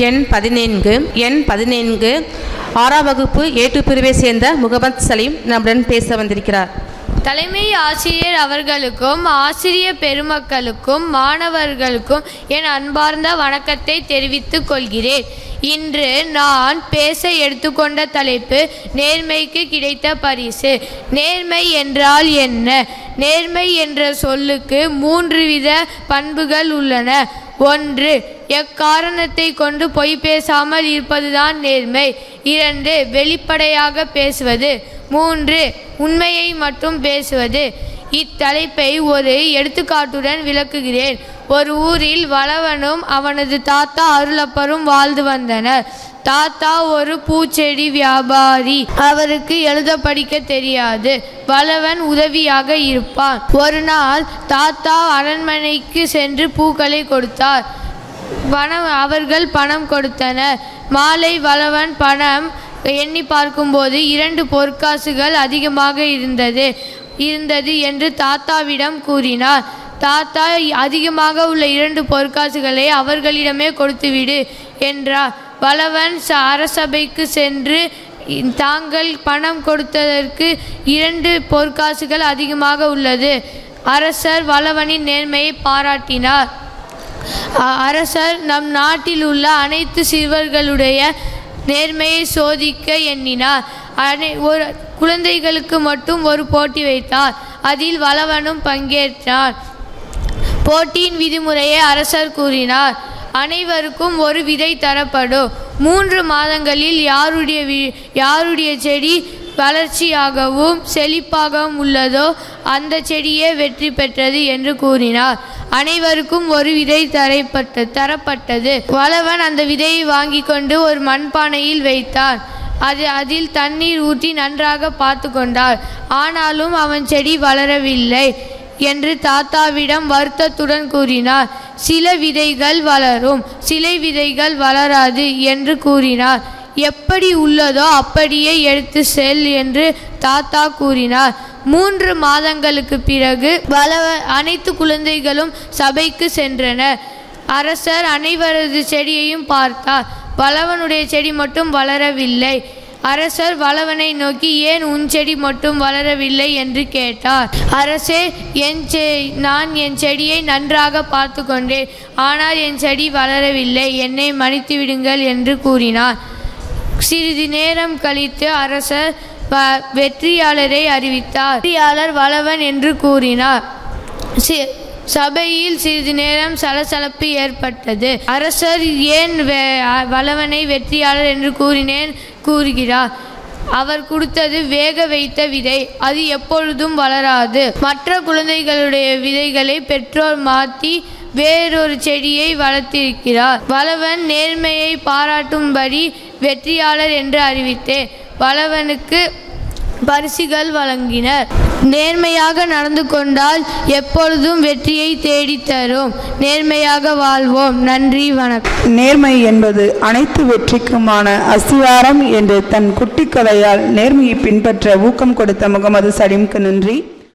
எண் 14 6ஆம் வகுப்பு A2 பிரிவை சேர்ந்த முகமது சலீம் நம்முடன் பேச வந்திருக்கிறார். தலைமை ஆசிரியர் அவர்களுக்கும் ஆசிரிய பெருமக்களுக்கும் மாணவர்களுக்கும் என் அன்பார்ந்த வணக்கத்தை தெரிவித்துக் கொள்கிறேன். இன்று நான் பேச எடுத்துக்கொண்ட தலைப்பு நேர்மைக்கு கிடைத்த பரிசு. நேர்மை என்றால் என்ன? நேர்மை என்ற சொல்லுக்கு 3 வித பண்புகள் உள்ளன. 1. எக்காரணத்தை கொண்டு பொய் பேசாமல் இருப்பதுதான் நேர்மை. 2. வெளிப்படையாக பேசுவது. 3. உண்மையை மட்டும் பேசுவது. இத்தலைப்பை ஒரு எடுத்துக்காட்டுடன் விளக்குகிறேன். ஒரு ஊரில் வளவனும் அவனது தாத்தா அருளப்பரும் வாழ்ந்து வந்தனர். தாத்தா ஒரு பூச்செடி வியாபாரி. அவருக்கு எழுத படிக்க தெரியாது. வளவன் உதவியாக இருப்பான். ஒரு நாள் தாத்தா அரண்மனைக்கு சென்று பூக்களை கொடுத்தார். அவர்கள் பணம் கொடுத்தனர். மாலை வளவன் பணம் எண்ணி பார்க்கும்போது 2 பொற்காசுகள் அதிகமாக இருந்தது என்று தாத்தாவிடம் கூறினார். தாத்தா அதிகமாக உள்ள 2 பொற்காசுகளை அவர்களிடமே கொடுத்துவிடு என்றார். வளவன் அரசபைக்கு சென்று தாங்கள் பணம் கொடுத்ததற்கு 2 பொற்காசுகள் அதிகமாக உள்ளது. அரசர் வளவனின் நேர்மையை பாராட்டினார். அரசர் நம் நாட்டில் உள்ள அனைத்து சிறுவர்களுடைய நேர்மையை சோதிக்க எண்ணினார். குழந்தைகளுக்கு மட்டும் ஒரு போட்டி வைத்தார். அதில் வளவனும் பங்கேற்றார். போட்டியின் விதிமுறையை அரசர் கூறினார். அனைவருக்கும் ஒரு விதை தரப்படும். 3 மாதங்களில் யாருடைய செடி வளர்ச்சியாகவும் செழிப்பாகவும் உள்ளதோ அந்த செடியே வெற்றி பெற்றது என்று கூறினார். அனைவருக்கும் ஒரு விதை தரப்பட்டது. வளவன் அந்த விதையை வாங்கி கொண்டு ஒரு மண்பானையில் வைத்தான். அதில் தண்ணீர் ஊற்றி நன்றாக பார்த்து கொண்டார். ஆனாலும் அவன் செடி வளரவில்லை என்று தாத்தாவிடம் வருத்தத்துடன் கூறினார். சில விதைகள் வளரும், சில விதைகள் வளராது என்று கூறினார். எப்படி உள்ளதோ அப்படியே எடுத்து செல் என்று தாத்தா கூறினார். 3 மாதங்களுக்கு பிறகு அனைத்து குழந்தைகளும் சபைக்கு சென்றனர். அரசர் அனைவரது செடியையும் பார்த்தார். வளவனுடைய செடி மட்டும் வளரவில்லை. அரசர் வளவனை நோக்கி, ஏன் உன் செடி மட்டும் வளரவில்லை என்று கேட்டார். அரசே, நான் என் செடியை நன்றாக பார்த்து கொண்டேன், ஆனால் என் செடி வளரவில்லை, என்னை மன்னித்து விடுங்கள் என்று கூறினார். சிறிது நேரம் கழித்து அரசர் வெற்றியாளரை அறிவித்தார். வெற்றியாளர் வளவன் என்று கூறினார். சபையில் சிறிது நேரம் சலசலப்பு ஏற்பட்டது. அரசர் ஏன் வளவனை வெற்றியாளர் என்று கூறுகிறார்? அவர் கொடுத்தது வேக வைத்த விதை. அது எப்பொழுதும் வளராது. மற்ற குழந்தைகளுடைய விதைகளை பெற்றோர் மாற்றி வேறொரு செடியை வளர்த்திருக்கிறார். வளவன் நேர்மையை பாராட்டும்படி வெற்றியாளர் என்று அறிவித்தேன். வளவனுக்கு பரிசுகள் வழங்கினர். நேர்மையாக நடந்து கொண்டால் எப்பொழுதும் வெற்றியை தேடித்தரும். நேர்மையாக வாழ்வோம். நன்றி, வணக்கம். நேர்மை என்பது அனைத்து வெற்றிக்குமான அஸ்திவாரம் என்று தன் குட்டி கதையால் நேர்மையை பின்பற்ற ஊக்கம் கொடுத்த முகமது சலீமுக்கு நன்றி.